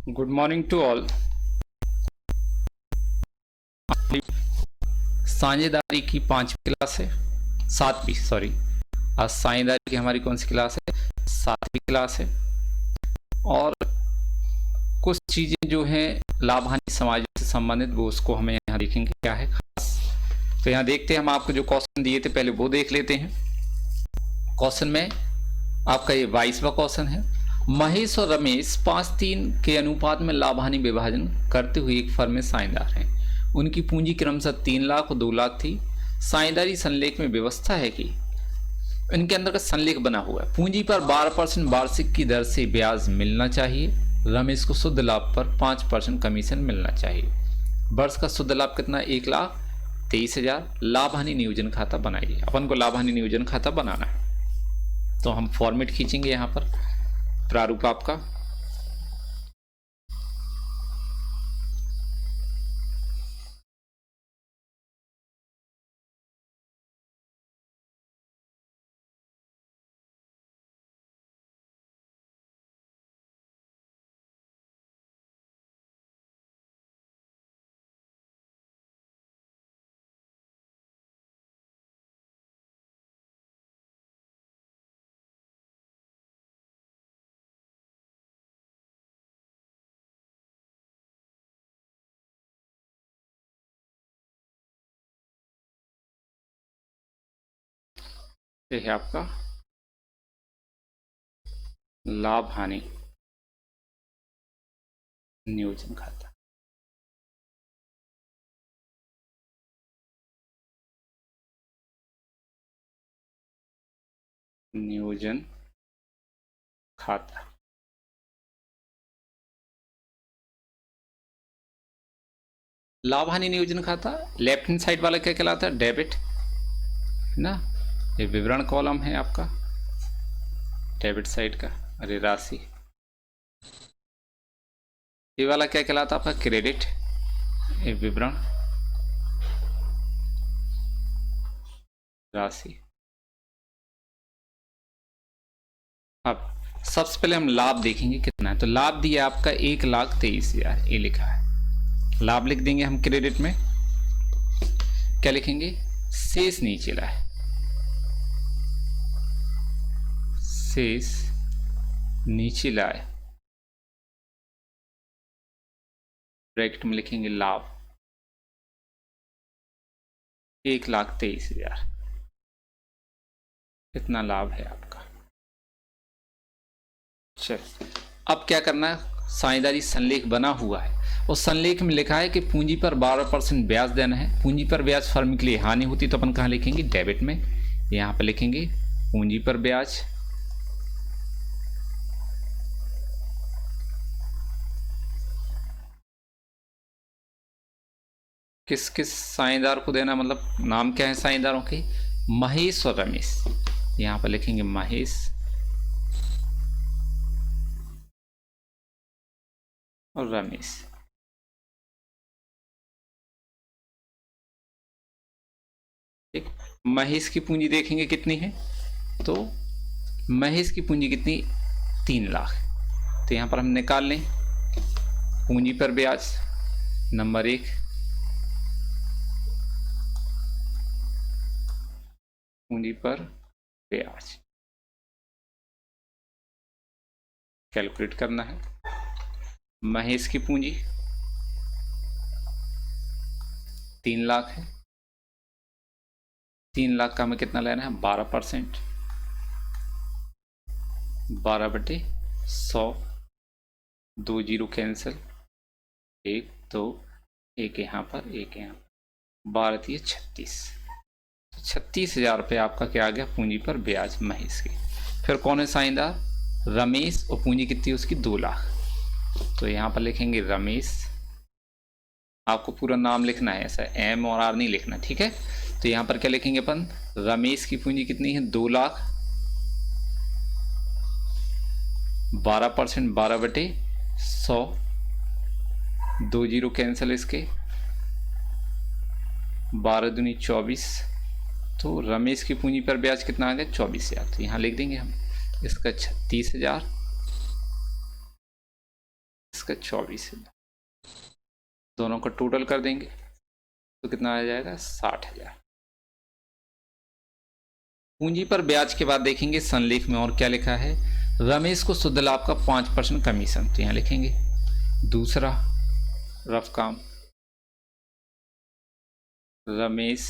Good morning to all. साझेदारी की 5वीं क्लास है, 7वीं सॉरी। आज साझेदारी की हमारी कौन सी क्लास है? 7वीं क्लास है। और कुछ चीज़ें जो हैं लाभ हानि समाज से संबंधित, वो उसको हमें यहाँ देखेंगे क्या है खास। तो यहाँ देखते हैं, हम आपको जो क्वेश्चन दिए थे पहले वो देख लेते हैं। क्वेश्चन में आपका ये 22वां क्वेश्चन है। महेश और रमेश 5:3 के अनुपात में लाभ हानि विभाजन करते हुए एक फर्म में साझेदार हैं। उनकी पूंजी क्रमशः 3 लाख और 2 लाख थी। साझेदारी संलेख में व्यवस्था है कि इनके अंदर का संलेख बना हुआ है, पूंजी पर 12% वार्षिक की दर से ब्याज मिलना चाहिए। रमेश को शुद्ध लाभ पर 5% कमीशन मिलना चाहिए। वर्ष का शुद्ध लाभ कितना? 1,23,000। लाभ हानि नियोजन खाता बनाइए। अपन को लाभ हानि नियोजन खाता बनाना है, तो हम फॉर्मेट खींचेंगे यहाँ पर, प्रारूप आपका। ये है आपका लाभ हानि नियोजन खाता। नियोजन खाता। लाभ हानि नियोजन खाता लेफ्ट हैंड साइड वाला क्या कहलाता है? डेबिट, है ना। ये विवरण कॉलम है आपका डेबिट साइड का। अरे राशि, ये वाला क्या कहलाता है आपका? क्रेडिट। ये विवरण राशि। अब सबसे पहले हम लाभ देखेंगे कितना है। तो लाभ दिया आपका 1,23,000, ये लिखा है। लाभ लिख देंगे हम क्रेडिट में, क्या लिखेंगे? शेष नीचे ला है, शेष नीचे लाए, ब्रैकेट में लिखेंगे लाभ 1,23,000। कितना लाभ है आपका? चल, अब क्या करना है? साझेदारी संलेख बना हुआ है, उस संलेख में लिखा है कि पूंजी पर 12% ब्याज देना है। पूंजी पर ब्याज फर्म के लिए हानि होती, तो अपन कहाँ लिखेंगे? डेबिट में। यहाँ पर लिखेंगे पूंजी पर ब्याज, किस किस साझेदार को देना, मतलब नाम क्या है साझेदारों के? महेश और रमेश। यहाँ पर लिखेंगे महेश और रमेश। ठीक, महेश की पूंजी देखेंगे कितनी है, तो महेश की पूंजी कितनी? 3 लाख। तो यहाँ पर हम निकाल लें पूंजी पर ब्याज नंबर 1, पूंजी पर ब्याज कैलकुलेट करना है। महेश की पूंजी 3 लाख है। 3 लाख का हमें कितना लेना है? 12%, 12/100, 2 जीरो कैंसिल, 1 2, 1 यहाँ पर, 1 यहाँ पर, 12 36। 36,000 रुपये आपका क्या आ गया? पूंजी पर ब्याज महेश की। फिर कौन है साझेदार? रमेश, और पूंजी कितनी उसकी? 2 लाख। तो यहाँ पर लिखेंगे रमेश। आपको पूरा नाम लिखना है, ऐसा एम और आर नहीं लिखना, ठीक है। तो यहाँ पर क्या लिखेंगे अपन? रमेश की पूंजी कितनी है? 2 लाख। 12%, 12/100, 2 जीरो कैंसिल इसके, 12 दूनी 24। तो रमेश की पूंजी पर ब्याज कितना आ गया? 24,000। तो यहाँ लिख देंगे हम इसका 36,000, इसका इसका 24,000, दोनों का टोटल कर देंगे तो कितना आ जाएगा 60,000। पूंजी पर ब्याज के बाद देखेंगे संलेख में और क्या लिखा है। रमेश को शुद्ध लाभ का 5% कमीशन, तो यहाँ लिखेंगे दूसरा रफ काम, रमेश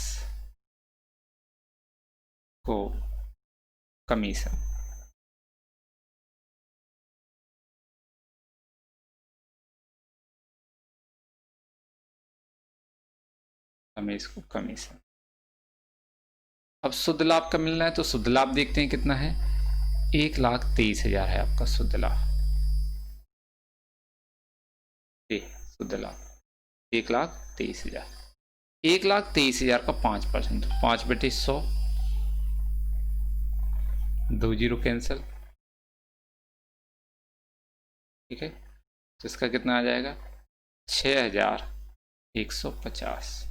को कमीशन, रमेश को कमीशन। अब शुद्ध लाभ का मिलना है तो शुद्ध लाभ देखते हैं कितना है, 1,23,000 है आपका शुद्ध लाभ। शुद्ध लाभ 1,23,000, 1,23,000 का 5%, 5/100, 2 जीरो कैंसिल, ठीक है। तो इसका कितना आ जाएगा 6,150।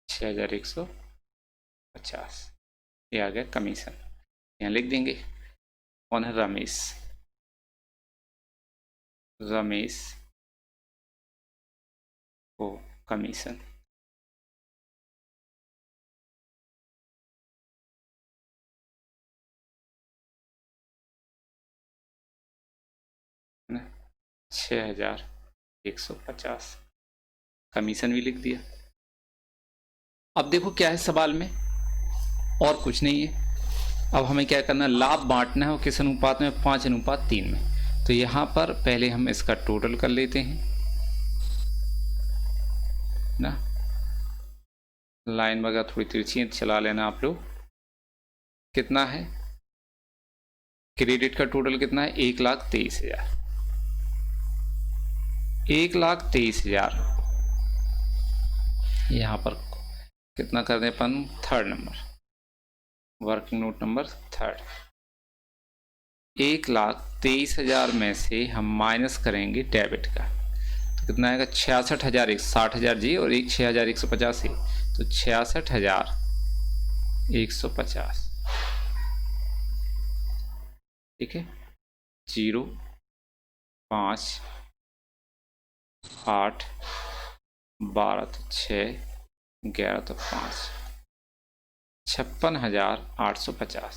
$6,150 ये आ गया कमीशन। यहाँ लिख देंगे कौन है, रमेश, रमेश को कमीशन। ना 6,150 कमीशन भी लिख दिया। अब देखो क्या है सवाल में, और कुछ नहीं है। अब हमें क्या करना है, लाभ बांटना है और किस अनुपात में, 5:3 में। तो यहाँ पर पहले हम इसका टोटल कर लेते हैं ना, लाइन वगैरह थोड़ी तिरछी चला लेना आप लोग। कितना है क्रेडिट का टोटल कितना है, 1,23,000, 1,23,000। यहाँ पर कितना कर दें अपन, third number, working note number third. 1,23,000 में से हम माइनस करेंगे डेबिट का, तो कितना आएगा 66,000, 60,000 जी और 6,150 ही, तो 66,150, ठीक है। 0, 5, 8, 12 तो 6, 11 तो 5, 56,850।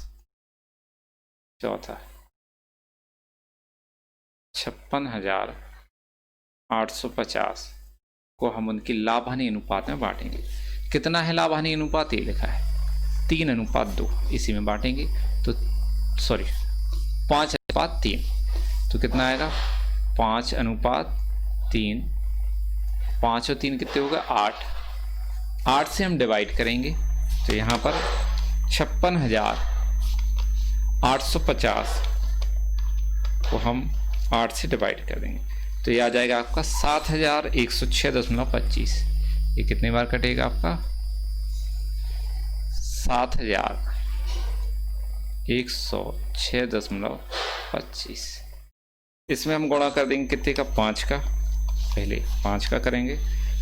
चौथा 56,850 को हम उनकी लाभ हानि अनुपात में बांटेंगे। कितना है लाभ हानि अनुपात, ये लिखा है 3:2, इसी में बांटेंगे तो 5:3, तो कितना आएगा 5:3, 5 और 3 कितने होगा 8, 8 से हम डिवाइड करेंगे तो यहाँ पर 56,850 को हम 8 से डिवाइड कर देंगे तो ये आ जाएगा आपका 7,106.25। ये कितने बार कटेगा आपका 7,106.25। इसमें हम गुणा कर देंगे कितने का, 5 का, पहले 5 का करेंगे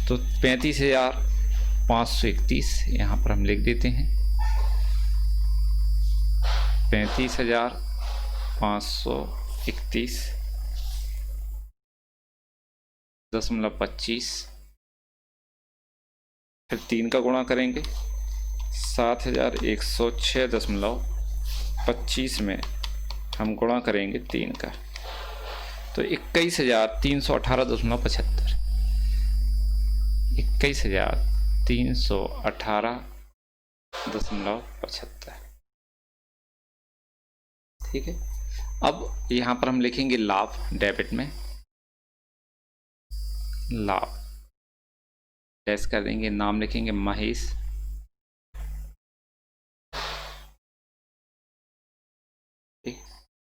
तो 35,531 यहाँ पर हम लिख देते हैं, 35,531.25। फिर 3 का गुणा करेंगे 7,106.25 में हम गुणा करेंगे 3 का तो 21,318.75, 21,318.75, ठीक है। अब यहाँ पर हम लिखेंगे लाभ, डेबिट में लाभ, डैश कर देंगे, नाम लिखेंगे महेश, ठीक,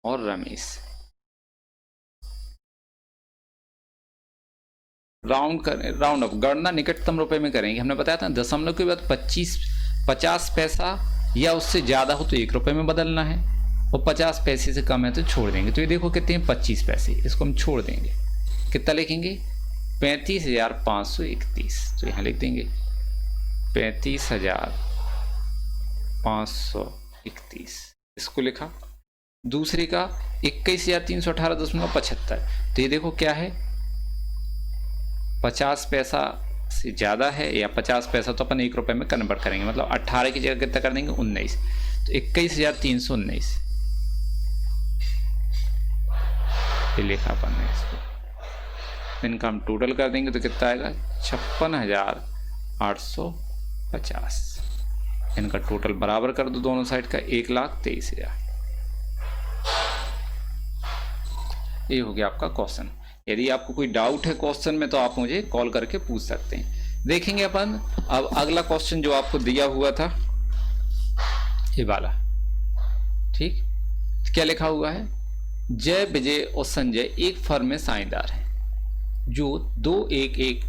और रमेश। राउंड अप, गणना निकटतम रुपए में करेंगे। हमने बताया था दशमलव के बाद 50 पैसा या उससे ज़्यादा हो तो 1 रुपये में बदलना है और 50 पैसे से कम है तो छोड़ देंगे। तो ये देखो कितने हैं 25 पैसे, इसको हम छोड़ देंगे। कितना लिखेंगे 35,531, तो यहाँ लिख देंगे 35,531, इसको लिखा। दूसरे का 21,318.75, तो ये देखो क्या है, 50 पैसा से ज़्यादा है, या 50 पैसा तो अपन 1 रुपये में कन्वर्ट करेंगे, मतलब 18 की जगह कितना कर देंगे 19, तो 21,319 ये लिखा अपन ने इसको। इनका हम टोटल कर देंगे तो कितना आएगा 56,850। इनका टोटल बराबर कर दो दोनों साइड का 1,23,000। ये हो गया आपका क्वेश्चन। यदि आपको कोई डाउट है क्वेश्चन में तो आप मुझे कॉल करके पूछ सकते हैं। देखेंगे अपन अब अगला क्वेश्चन जो आपको दिया हुआ था ये वाला, ठीक, क्या लिखा हुआ है, जय विजय और संजय एक फर्म में साझेदार हैं जो 2:1:1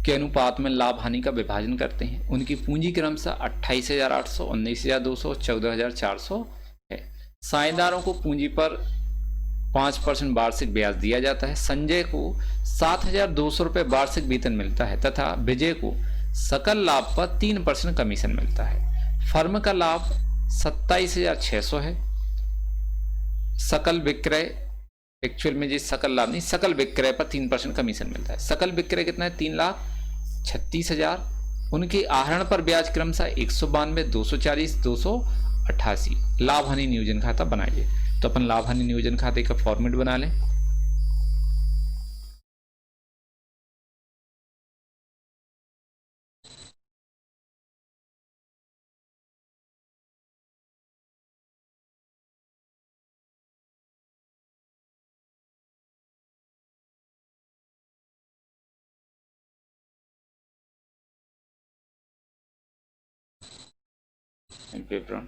के अनुपात में लाभ हानि का विभाजन करते हैं। उनकी पूंजी क्रमशः 28,800, 19,200, 14,400 है। साझेदारों को पूंजी पर 5% वार्षिक ब्याज दिया जाता है। संजय को 7,200 रुपये वार्षिक वेतन मिलता है तथा विजय को सकल लाभ पर 3% कमीशन मिलता है। फर्म का लाभ 27,600 है। सकल विक्रय, एक्चुअल में जी सकल लाभ नहीं, सकल विक्रय पर 3% कमीशन मिलता है। सकल विक्रय कितना है 3,36,000। उनके आहरण पर ब्याज क्रमशः 192, 240, 288। लाभ हानि नियोजन खाता बनाइए। तो अपन लाभ हानि नियोजन खाते का फॉर्मेट बना लें। विवरण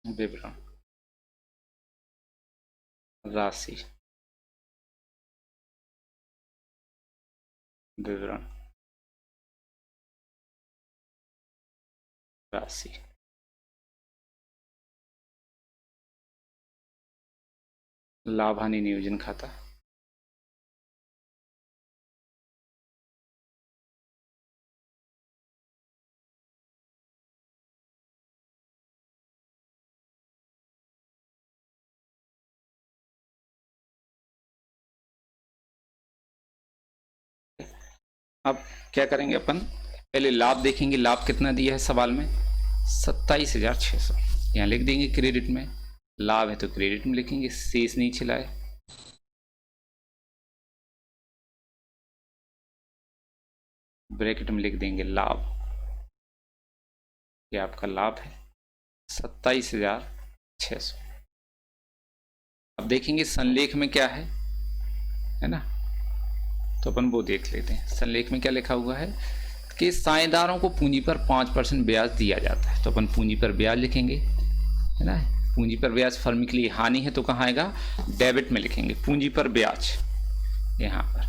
विवरण राशि विवरण राशि लाभ हानि नियोजन खाता अब क्या करेंगे अपन, पहले लाभ देखेंगे। लाभ कितना दिया है सवाल में 27,600, यहाँ लिख देंगे क्रेडिट में। लाभ है तो क्रेडिट में लिखेंगे, शेष नहीं छिलाए। ब्रैकेट में लिख देंगे लाभ, ये आपका लाभ है 27,600। अब देखेंगे संलेख में क्या है ना, तो अपन वो देख लेते हैं। संलेख में क्या लिखा हुआ है कि साझेदारों को पूंजी पर 5% ब्याज दिया जाता है। तो अपन पूंजी पर ब्याज लिखेंगे, है ना। पूंजी पर ब्याज फर्म के लिए हानि है तो कहाँ आएगा, डेबिट में लिखेंगे। पूंजी पर ब्याज यहां पर,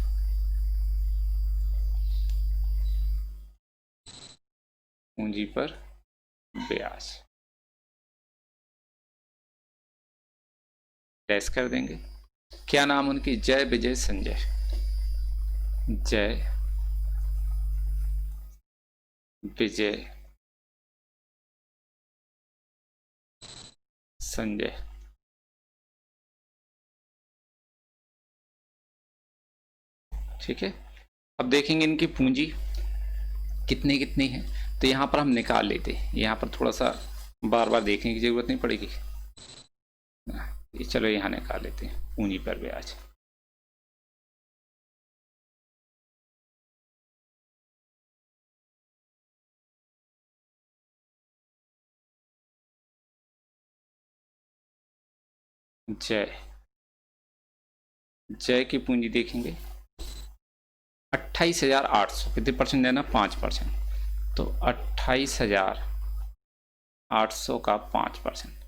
पूंजी पर ब्याज डैश कर देंगे। क्या नाम उनकी, जय विजय संजय। जय विजय संजय। ठीक है। अब देखेंगे इनकी पूंजी कितनी कितनी है, तो यहां पर हम निकाल लेते हैं। यहां पर थोड़ा सा बार बार देखने की जरूरत नहीं पड़ेगी, चलो यहां निकाल लेते हैं पूंजी पर ब्याज। जय, जय की पूंजी देखेंगे 28,800, कितने परसेंट देना 5%, तो 28,800 का 5%,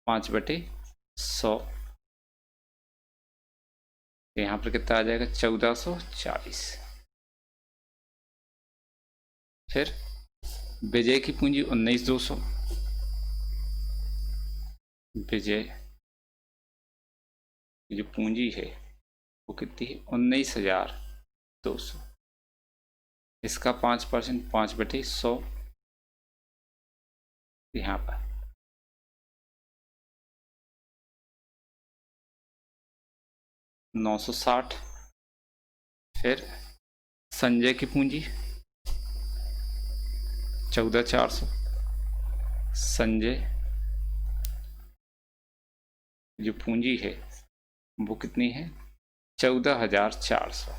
5/100, यहाँ पर कितना आ जाएगा 1440। फिर विजय की पूंजी 19,200, विजय की जो पूंजी है वो कितनी है 19,200। इसका 5%, 5/100 यहाँ पर 960। फिर संजय की पूंजी 14,400, संजय जो पूंजी है वो कितनी है 14,400।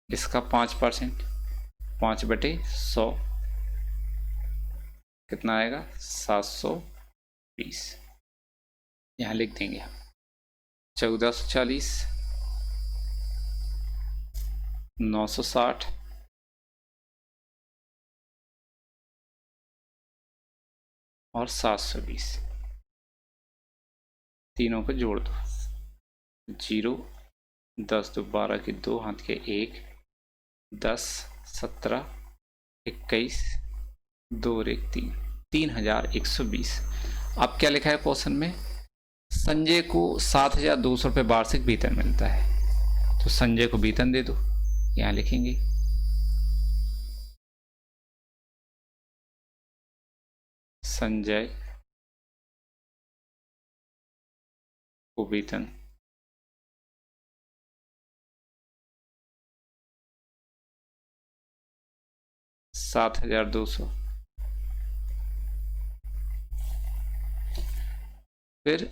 इसका 5%, 5/100 कितना आएगा 720। यहाँ लिख देंगे हम 1440, 960 और 720, तीनों को जोड़ दो। 0, 10 2 12 की 2 हाथ के 1, 10 17 21, 2 और 1 3, 3,120। अब क्या लिखा है क्वेश्चन में, संजय को 7,200 रुपये वार्षिक वेतन मिलता है, तो संजय को वेतन दे दो। यहाँ लिखेंगे संजय को वेतन 7,200। फिर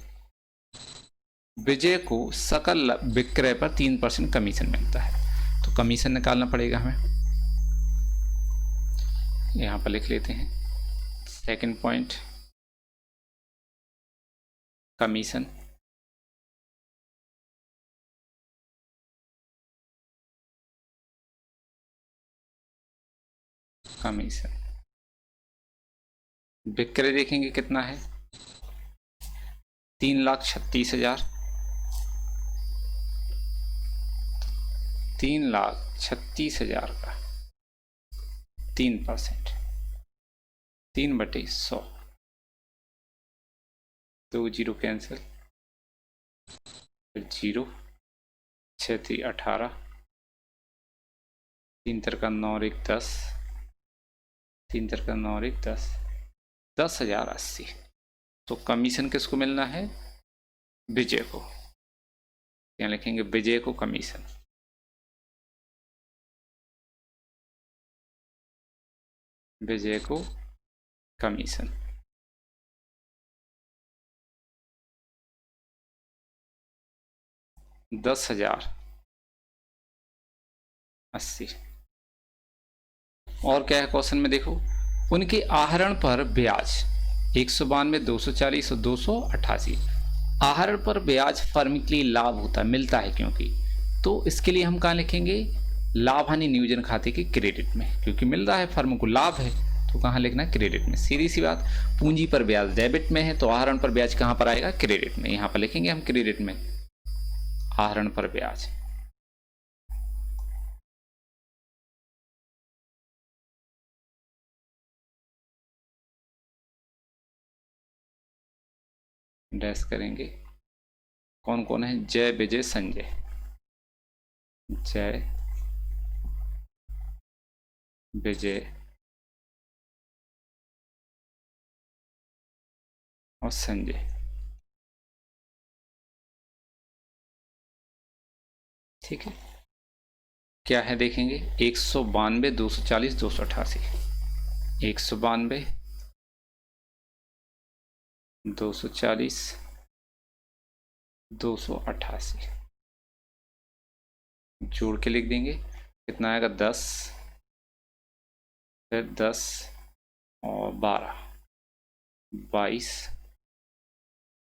विजय को सकल विक्रय पर 3% कमीशन मिलता है, तो कमीशन निकालना पड़ेगा हमें। यहाँ पर लिख लेते हैं सेकंड पॉइंट, कमीशन कमीशन विक्रय देखेंगे कितना है 3,36,000, 3,36,000 का 3%, 3/100, 2 0 कैंसिल, फिर 0, 6 3 18, 3 3 9 और 1 10, 3 3 9 और 1 10, 10,080। तो कमीशन किसको मिलना है विजय को, यहाँ लिखेंगे विजय को कमीशन, विजय को कमीशन। $10,080। और क्या है क्वेश्चन में देखो, उनके आहरण पर ब्याज 192, 240 और 288। आहरण पर ब्याज फर्म के लिए लाभ होता है, मिलता है क्योंकि, तो इसके लिए हम कहाँ लिखेंगे लाभ हानि नियोजन खाते के क्रेडिट में, क्योंकि मिल रहा है फर्म को लाभ है, तो कहाँ लिखना है क्रेडिट में। सीधी सी बात, पूंजी पर ब्याज डेबिट में है तो आहरण पर ब्याज कहाँ पर आएगा क्रेडिट में, यहाँ पर लिखेंगे हम क्रेडिट में आहरण पर ब्याज। डैश करेंगे, कौन कौन है जय विजय संजय, जय विजय और संजय, ठीक है। क्या है देखेंगे 192, 240, 288, 192, 240, 288 जोड़ के लिख देंगे, कितना आएगा 10, फिर 10 और 12, 22,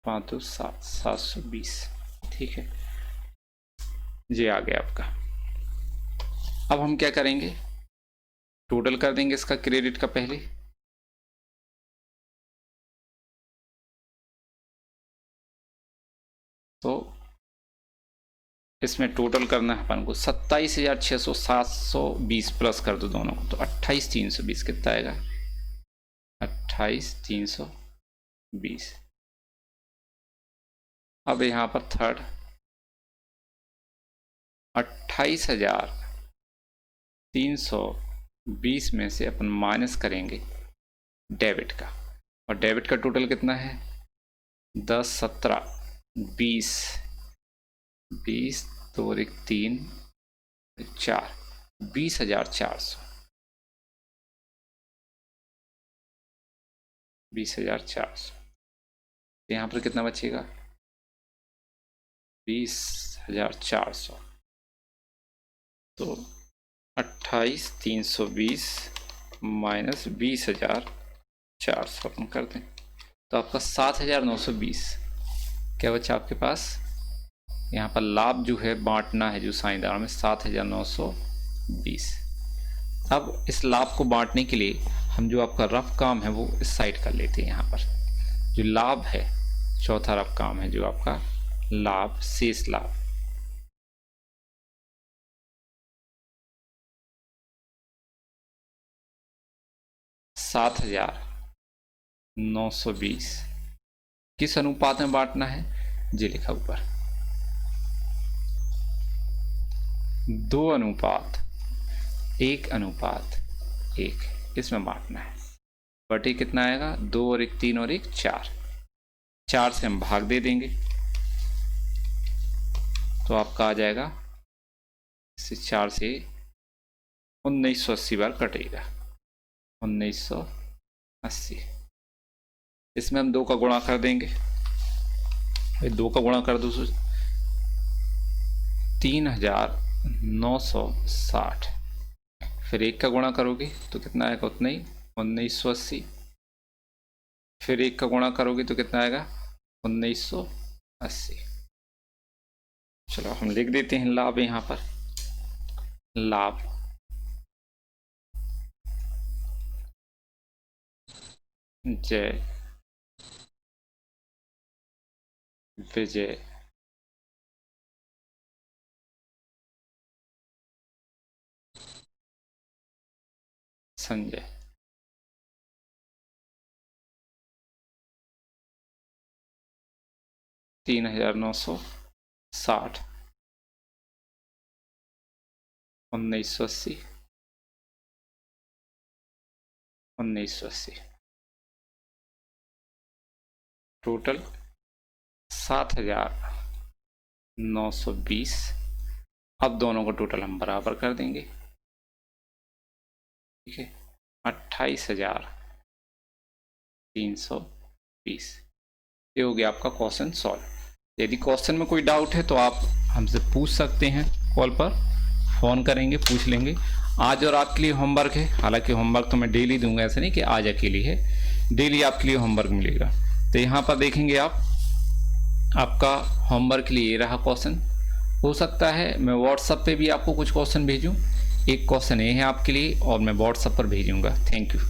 5 2 7, 720, ठीक है जी, आ गया आपका। अब हम क्या करेंगे टोटल कर देंगे इसका क्रेडिट का पहले, तो इसमें टोटल करना है अपन को 27,600 720 प्लस कर दो दोनों को, तो 28,320 कितना आएगा? 28,320। अब यहाँ पर थर्ड 28,320 में से अपन माइनस करेंगे डेबिट का, और डेबिट का टोटल कितना है? 10 17 20 20 2 1 3 4 20,400 20,400। यहाँ पर कितना बचेगा? 20,400। तो 28,320 माइनस 20,400 अपन कर दें, तो आपका 7,920 क्या बचा आपके पास? यहाँ पर लाभ जो है बांटना है जो साझेदारों में 7,920। अब इस लाभ को बांटने के लिए हम जो आपका रफ काम है वो इस साइड कर लेते हैं। यहाँ पर जो लाभ है, चौथा रफ काम है जो आपका लाभ, शेष लाभ, $7,920 किस अनुपात में बांटना है? जी लिखा ऊपर 2:1:1 इसमें बांटना है। बटे कितना आएगा? 2 और 1 3 और 1 4, 4 से हम भाग दे देंगे तो आपका आ जाएगा, इससे 4 से 1980 बार कटेगा, 1980। इसमें हम 2 का गुणा कर देंगे, 2 का गुणा कर दो 3,960, फिर 1 का गुणा करोगे तो कितना आएगा? उतना ही 1980, फिर 1 का गुणा करोगे तो कितना आएगा? 1980। चलो हम लिख देते हैं लाभ। यहाँ पर लाभ जय विजय संजय। $3,960 1980 1980 टोटल 7,920। अब दोनों को टोटल हम बराबर कर देंगे, ठीक है, 28,320। ये हो गया आपका क्वेश्चन सॉल्व। यदि क्वेश्चन में कोई डाउट है तो आप हमसे पूछ सकते हैं, कॉल पर फ़ोन करेंगे, पूछ लेंगे। आज और आपके लिए होमवर्क है, हालांकि होमवर्क तो मैं डेली दूंगा, ऐसा नहीं कि आज अकेली है, डेली आपके लिए होमवर्क मिलेगा। तो यहाँ पर देखेंगे आप, आपका होमवर्क के लिए ये रहा क्वेश्चन। हो सकता है मैं व्हाट्सएप पे भी आपको कुछ क्वेश्चन भेजूँ। एक क्वेश्चन ये है आपके लिए और मैं व्हाट्सएप पर भेजूँगा। Thank you.